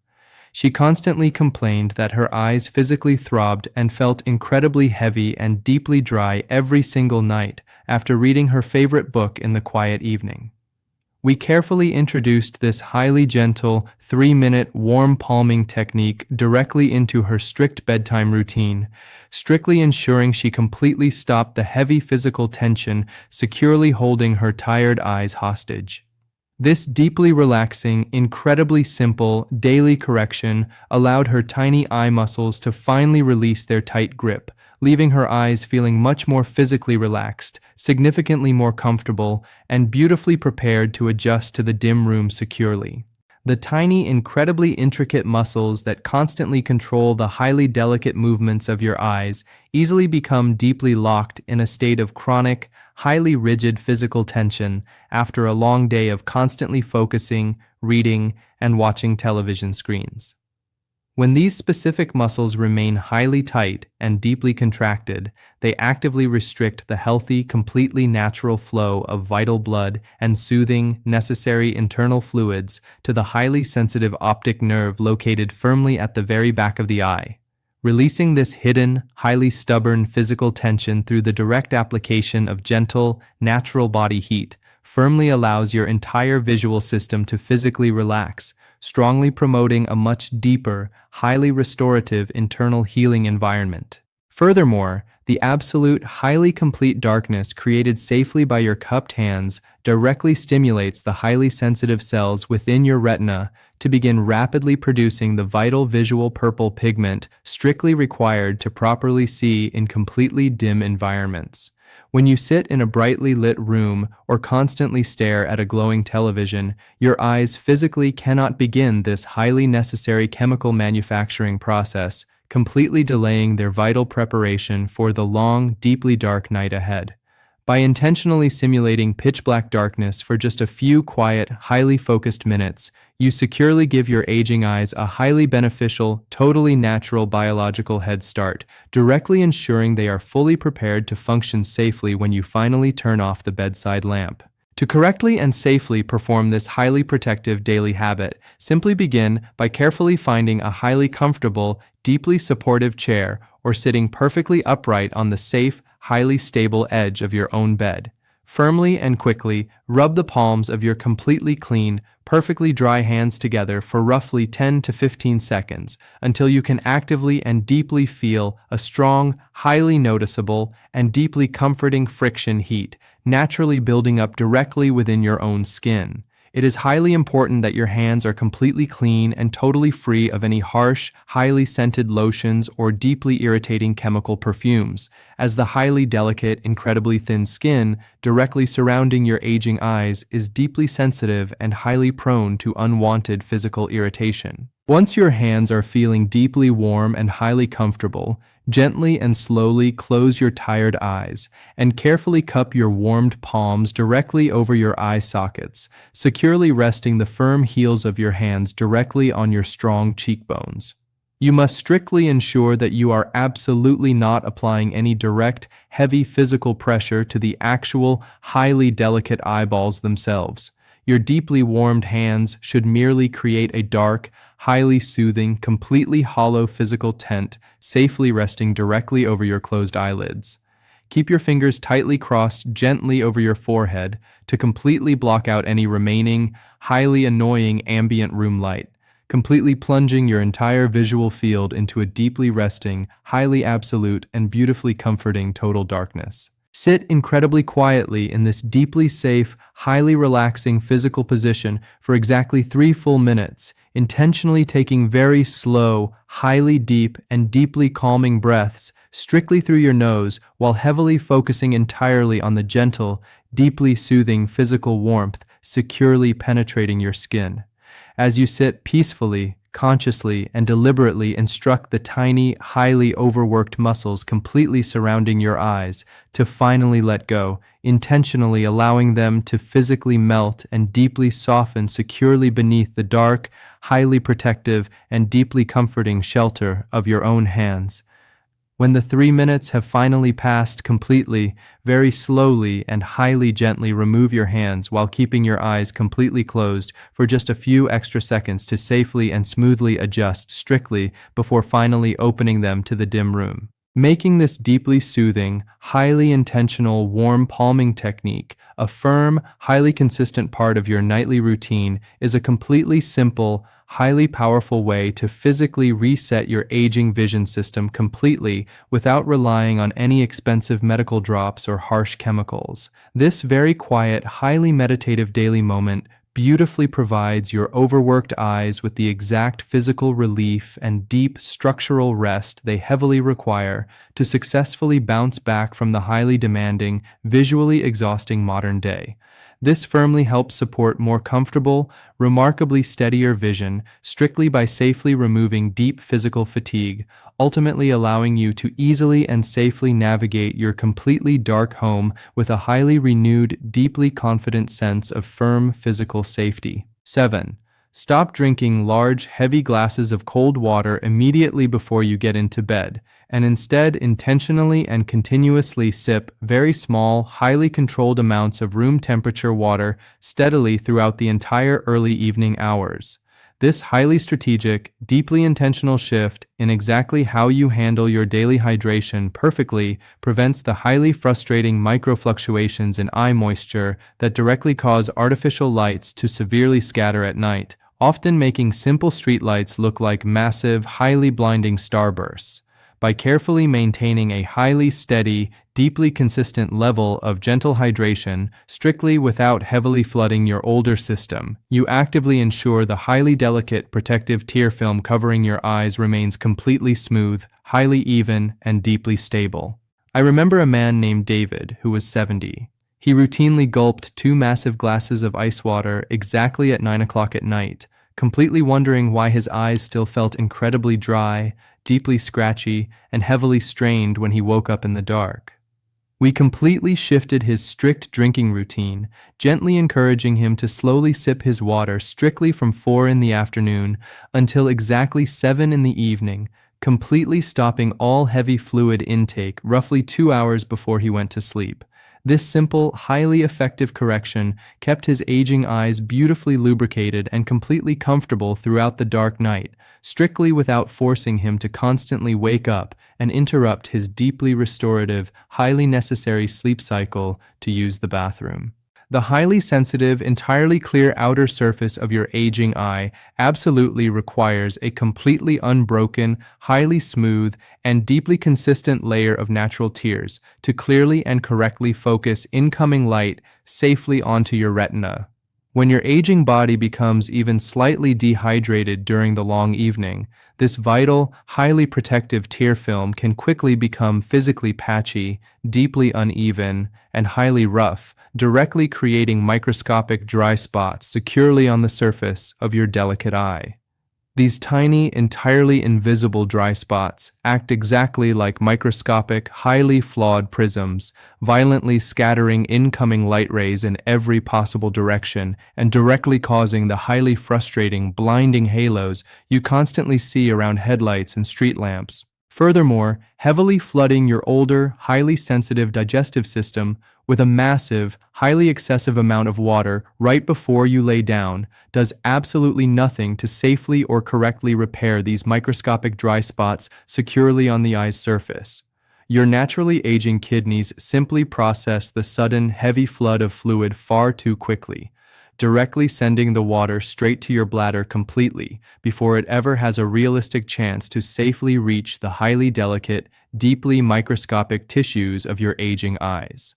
She constantly complained that her eyes physically throbbed and felt incredibly heavy and deeply dry every single night after reading her favorite book in the quiet evening. We carefully introduced this highly gentle, 3-minute warm palming technique directly into her strict bedtime routine, strictly ensuring she completely stopped the heavy physical tension securely holding her tired eyes hostage. This deeply relaxing, incredibly simple, daily correction allowed her tiny eye muscles to finally release their tight grip, leaving her eyes feeling much more physically relaxed, significantly more comfortable, and beautifully prepared to adjust to the dim room securely. The tiny, incredibly intricate muscles that constantly control the highly delicate movements of your eyes easily become deeply locked in a state of chronic, highly rigid physical tension after a long day of constantly focusing, reading, and watching television screens. When these specific muscles remain highly tight and deeply contracted, they actively restrict the healthy, completely natural flow of vital blood and soothing, necessary internal fluids to the highly sensitive optic nerve located firmly at the very back of the eye. Releasing this hidden, highly stubborn physical tension through the direct application of gentle, natural body heat firmly allows your entire visual system to physically relax, strongly promoting a much deeper, highly restorative internal healing environment. Furthermore, the absolute, highly complete darkness created safely by your cupped hands directly stimulates the highly sensitive cells within your retina to begin rapidly producing the vital visual purple pigment strictly required to properly see in completely dim environments. When you sit in a brightly lit room or constantly stare at a glowing television, your eyes physically cannot begin this highly necessary chemical manufacturing process, completely delaying their vital preparation for the long, deeply dark night ahead. By intentionally simulating pitch-black darkness for just a few quiet, highly focused minutes, you securely give your aging eyes a highly beneficial, totally natural biological head start, directly ensuring they are fully prepared to function safely when you finally turn off the bedside lamp. To correctly and safely perform this highly protective daily habit, simply begin by carefully finding a highly comfortable, deeply supportive chair or sitting perfectly upright on the safe, highly stable edge of your own bed. Firmly and quickly rub the palms of your completely clean, perfectly dry hands together for roughly 10 to 15 seconds until you can actively and deeply feel a strong, highly noticeable, and deeply comforting friction heat naturally building up directly within your own skin. It is highly important that your hands are completely clean and totally free of any harsh, highly scented lotions or deeply irritating chemical perfumes, as the highly delicate, incredibly thin skin directly surrounding your aging eyes is deeply sensitive and highly prone to unwanted physical irritation. Once your hands are feeling deeply warm and highly comfortable, gently and slowly close your tired eyes and carefully cup your warmed palms directly over your eye sockets, securely resting the firm heels of your hands directly on your strong cheekbones. You must strictly ensure that you are absolutely not applying any direct, heavy physical pressure to the actual, highly delicate eyeballs themselves. Your deeply warmed hands should merely create a dark, highly soothing, completely hollow physical tent, safely resting directly over your closed eyelids. Keep your fingers tightly crossed gently over your forehead to completely block out any remaining, highly annoying ambient room light, completely plunging your entire visual field into a deeply resting, highly absolute, and beautifully comforting total darkness. Sit incredibly quietly in this deeply safe, highly relaxing physical position for exactly 3 full minutes, intentionally taking very slow, highly deep, and deeply calming breaths strictly through your nose while heavily focusing entirely on the gentle, deeply soothing physical warmth securely penetrating your skin. As you sit peacefully, consciously, and deliberately instruct the tiny, highly overworked muscles completely surrounding your eyes to finally let go, intentionally allowing them to physically melt and deeply soften securely beneath the dark, highly protective, and deeply comforting shelter of your own hands. When the 3 minutes have finally passed completely, very slowly and highly gently remove your hands while keeping your eyes completely closed for just a few extra seconds to safely and smoothly adjust strictly before finally opening them to the dim room. Making this deeply soothing, highly intentional warm palming technique a firm, highly consistent part of your nightly routine is a completely simple, highly powerful way to physically reset your aging vision system completely without relying on any expensive medical drops or harsh chemicals. This very quiet, highly meditative daily moment beautifully provides your overworked eyes with the exact physical relief and deep structural rest they heavily require to successfully bounce back from the highly demanding, visually exhausting modern day. This firmly helps support more comfortable, remarkably steadier vision strictly by safely removing deep physical fatigue, ultimately allowing you to easily and safely navigate your completely dark home with a highly renewed, deeply confident sense of firm physical safety. 7. Stop drinking large, heavy glasses of cold water immediately before you get into bed, and instead intentionally and continuously sip very small, highly controlled amounts of room temperature water steadily throughout the entire early evening hours. This highly strategic, deeply intentional shift in exactly how you handle your daily hydration perfectly prevents the highly frustrating microfluctuations in eye moisture that directly cause artificial lights to severely scatter at night, often making simple streetlights look like massive, highly blinding starbursts. By carefully maintaining a highly steady, deeply consistent level of gentle hydration, strictly without heavily flooding your older system, you actively ensure the highly delicate protective tear film covering your eyes remains completely smooth, highly even, and deeply stable. I remember a man named David who was 70. He routinely gulped 2 massive glasses of ice water exactly at 9 o'clock at night, completely wondering why his eyes still felt incredibly dry, deeply scratchy, and heavily strained when he woke up in the dark. We completely shifted his strict drinking routine, gently encouraging him to slowly sip his water strictly from 4 in the afternoon until exactly 7 in the evening, completely stopping all heavy fluid intake roughly 2 hours before he went to sleep. This simple, highly effective correction kept his aging eyes beautifully lubricated and completely comfortable throughout the dark night, strictly without forcing him to constantly wake up and interrupt his deeply restorative, highly necessary sleep cycle to use the bathroom. The highly sensitive, entirely clear outer surface of your aging eye absolutely requires a completely unbroken, highly smooth, and deeply consistent layer of natural tears to clearly and correctly focus incoming light safely onto your retina. When your aging body becomes even slightly dehydrated during the long evening, this vital, highly protective tear film can quickly become physically patchy, deeply uneven, and highly rough, directly creating microscopic dry spots securely on the surface of your delicate eye. These tiny, entirely invisible dry spots act exactly like microscopic, highly flawed prisms, violently scattering incoming light rays in every possible direction and directly causing the highly frustrating, blinding halos you constantly see around headlights and street lamps. Furthermore, heavily flooding your older, highly sensitive digestive system with a massive, highly excessive amount of water right before you lay down does absolutely nothing to safely or correctly repair these microscopic dry spots securely on the eye's surface. Your naturally aging kidneys simply process the sudden, heavy flood of fluid far too quickly, directly sending the water straight to your bladder completely before it ever has a realistic chance to safely reach the highly delicate, deeply microscopic tissues of your aging eyes.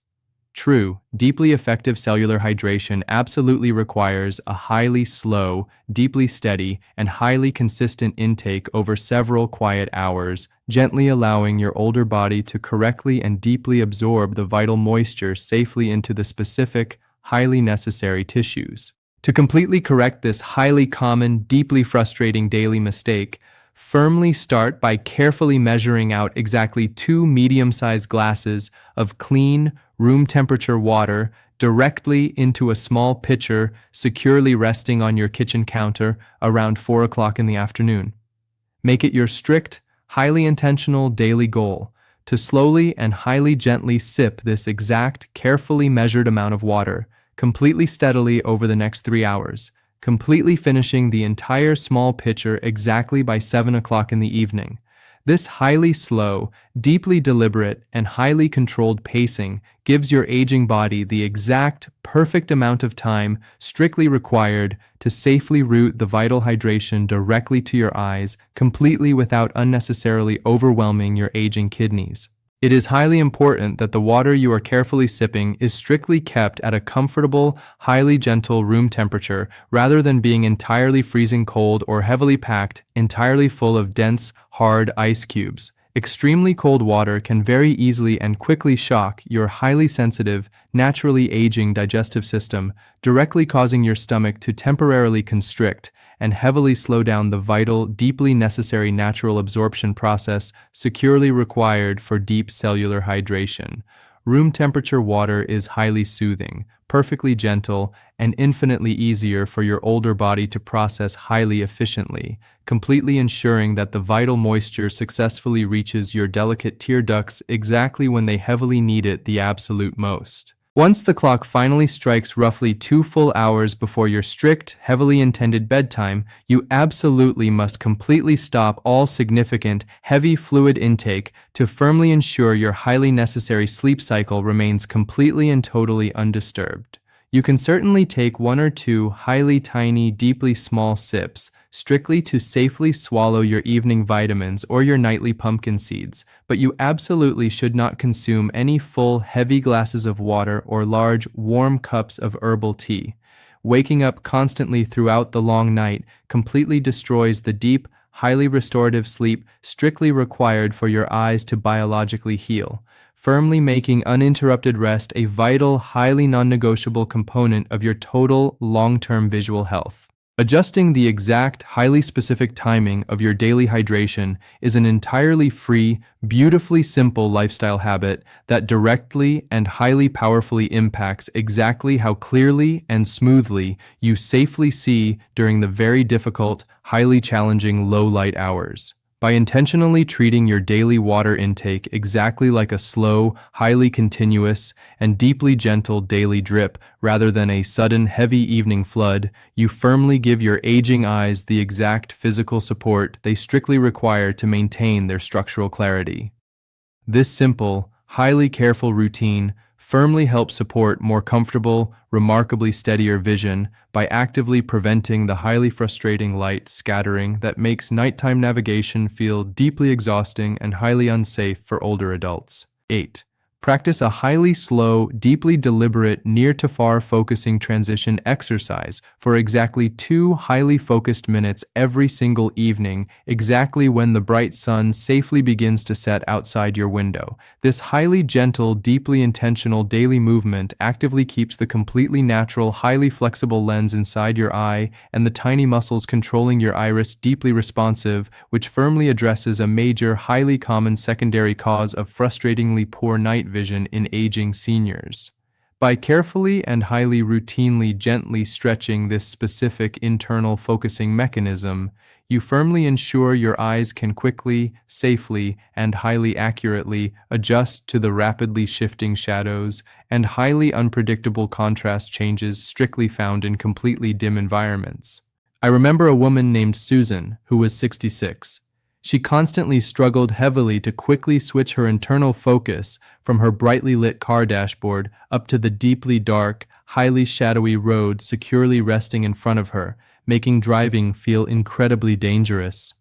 True, deeply effective cellular hydration absolutely requires a highly slow, deeply steady, and highly consistent intake over several quiet hours, gently allowing your older body to correctly and deeply absorb the vital moisture safely into the specific, highly necessary tissues. To completely correct this highly common, deeply frustrating daily mistake, firmly start by carefully measuring out exactly 2 medium-sized glasses of clean, room temperature water directly into a small pitcher securely resting on your kitchen counter around 4 o'clock in the afternoon. Make it your strict, highly intentional daily goal to slowly and highly gently sip this exact, carefully measured amount of water, completely steadily over the next 3 hours, completely finishing the entire small pitcher exactly by 7 o'clock in the evening. This highly slow, deeply deliberate, and highly controlled pacing gives your aging body the exact, perfect amount of time strictly required to safely route the vital hydration directly to your eyes, completely without unnecessarily overwhelming your aging kidneys. It is highly important that the water you are carefully sipping is strictly kept at a comfortable, highly gentle room temperature rather than being entirely freezing cold or heavily packed, entirely full of dense, hard ice cubes. Extremely cold water can very easily and quickly shock your highly sensitive, naturally aging digestive system, directly causing your stomach to temporarily constrict and heavily slow down the vital, deeply necessary natural absorption process securely required for deep cellular hydration. Room temperature water is highly soothing, perfectly gentle, and infinitely easier for your older body to process highly efficiently, completely ensuring that the vital moisture successfully reaches your delicate tear ducts exactly when they heavily need it the absolute most. Once the clock finally strikes roughly 2 full hours before your strict, heavily intended bedtime, you absolutely must completely stop all significant, heavy fluid intake to firmly ensure your highly necessary sleep cycle remains completely and totally undisturbed. You can certainly take 1 or 2 highly tiny, deeply small sips, strictly to safely swallow your evening vitamins or your nightly pumpkin seeds, but you absolutely should not consume any full, heavy glasses of water or large, warm cups of herbal tea. Waking up constantly throughout the long night completely destroys the deep, highly restorative sleep strictly required for your eyes to biologically heal, firmly making uninterrupted rest a vital, highly non-negotiable component of your total, long-term visual health. Adjusting the exact, highly specific timing of your daily hydration is an entirely free, beautifully simple lifestyle habit that directly and highly powerfully impacts exactly how clearly and smoothly you safely see during the very difficult, highly challenging low-light hours. By intentionally treating your daily water intake exactly like a slow, highly continuous, and deeply gentle daily drip rather than a sudden, heavy evening flood, you firmly give your aging eyes the exact physical support they strictly require to maintain their structural clarity. This simple, highly careful routine firmly helps support more comfortable, remarkably steadier vision by actively preventing the highly frustrating light scattering that makes nighttime navigation feel deeply exhausting and highly unsafe for older adults. 8. Practice a highly slow, deeply deliberate, near-to-far focusing transition exercise for exactly 2 highly focused minutes every single evening, exactly when the bright sun safely begins to set outside your window. This highly gentle, deeply intentional daily movement actively keeps the completely natural, highly flexible lens inside your eye and the tiny muscles controlling your iris deeply responsive, which firmly addresses a major, highly common secondary cause of frustratingly poor night vision in aging seniors. By carefully and highly routinely gently stretching this specific internal focusing mechanism, you firmly ensure your eyes can quickly, safely, and highly accurately adjust to the rapidly shifting shadows and highly unpredictable contrast changes strictly found in completely dim environments. I remember a woman named Susan who was 66. She constantly struggled heavily to quickly switch her internal focus from her brightly lit car dashboard up to the deeply dark, highly shadowy road securely resting in front of her, making driving feel incredibly dangerous.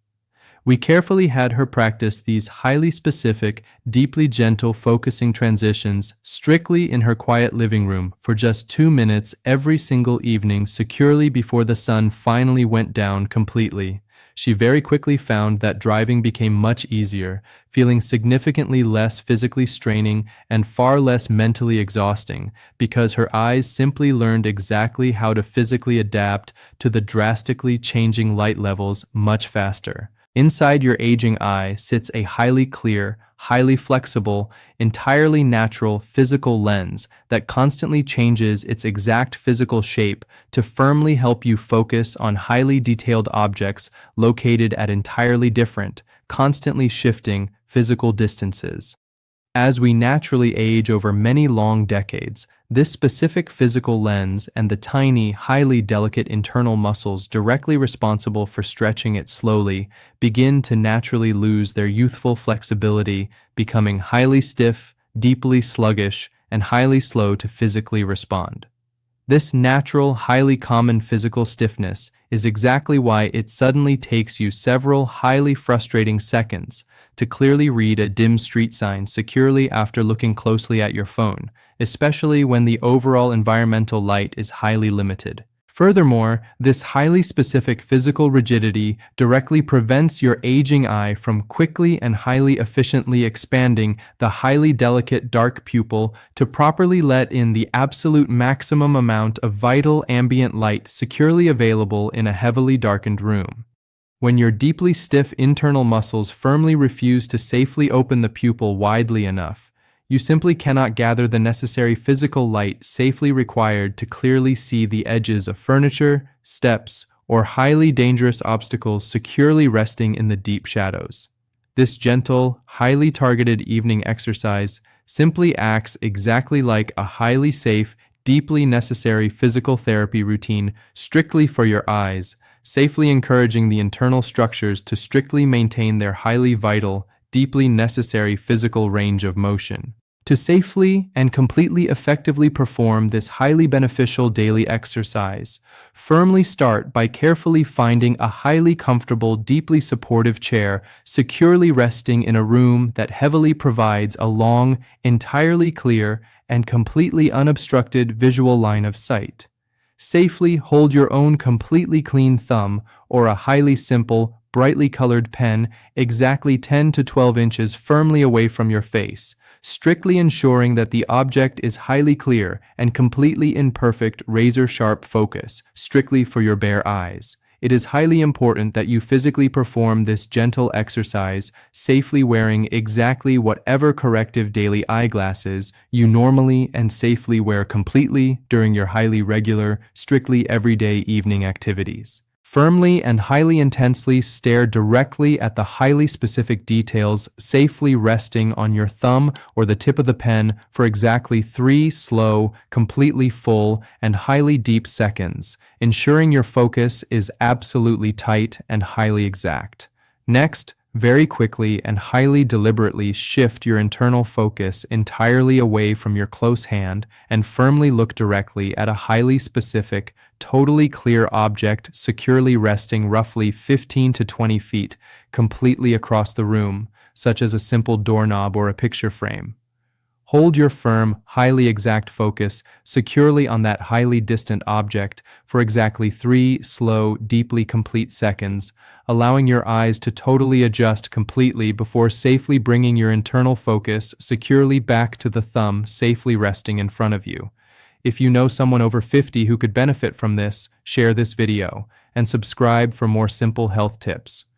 We carefully had her practice these highly specific, deeply gentle focusing transitions strictly in her quiet living room for just 2 minutes every single evening securely before the sun finally went down completely. She very quickly found that driving became much easier, feeling significantly less physically straining and far less mentally exhausting, because her eyes simply learned exactly how to physically adapt to the drastically changing light levels much faster. Inside your aging eye sits a highly clear, highly flexible, entirely natural physical lens that constantly changes its exact physical shape to firmly help you focus on highly detailed objects located at entirely different, constantly shifting physical distances. As we naturally age over many long decades, this specific physical lens and the tiny, highly delicate internal muscles directly responsible for stretching it slowly begin to naturally lose their youthful flexibility, becoming highly stiff, deeply sluggish, and highly slow to physically respond. This natural, highly common physical stiffness is exactly why it suddenly takes you several highly frustrating seconds to clearly read a dim street sign securely after looking closely at your phone, especially when the overall environmental light is highly limited. Furthermore, this highly specific physical rigidity directly prevents your aging eye from quickly and highly efficiently expanding the highly delicate dark pupil to properly let in the absolute maximum amount of vital ambient light securely available in a heavily darkened room. When your deeply stiff internal muscles firmly refuse to safely open the pupil widely enough, you simply cannot gather the necessary physical light safely required to clearly see the edges of furniture, steps, or highly dangerous obstacles securely resting in the deep shadows. This gentle, highly targeted evening exercise simply acts exactly like a highly safe, deeply necessary physical therapy routine strictly for your eyes, safely encouraging the internal structures to strictly maintain their highly vital, deeply necessary physical range of motion. To safely and completely effectively perform this highly beneficial daily exercise, firmly start by carefully finding a highly comfortable, deeply supportive chair securely resting in a room that heavily provides a long, entirely clear, and completely unobstructed visual line of sight. Safely hold your own completely clean thumb or a highly simple, brightly colored pen exactly 10 to 12 inches firmly away from your face, strictly ensuring that the object is highly clear and completely in perfect razor-sharp focus, strictly for your bare eyes. It is highly important that you physically perform this gentle exercise, safely wearing exactly whatever corrective daily eyeglasses you normally and safely wear completely during your highly regular, strictly everyday evening activities. Firmly and highly intensely stare directly at the highly specific details safely resting on your thumb or the tip of the pen for exactly 3 slow, completely full, and highly deep seconds, ensuring your focus is absolutely tight and highly exact. Next, very quickly and highly deliberately shift your internal focus entirely away from your close hand and firmly look directly at a highly specific, totally clear object securely resting roughly 15 to 20 feet completely across the room, such as a simple doorknob or a picture frame. Hold your firm, highly exact focus securely on that highly distant object for exactly 3 slow, deeply complete seconds, allowing your eyes to totally adjust completely before safely bringing your internal focus securely back to the thumb safely resting in front of you. If you know someone over 50 who could benefit from this, share this video and subscribe for more simple health tips.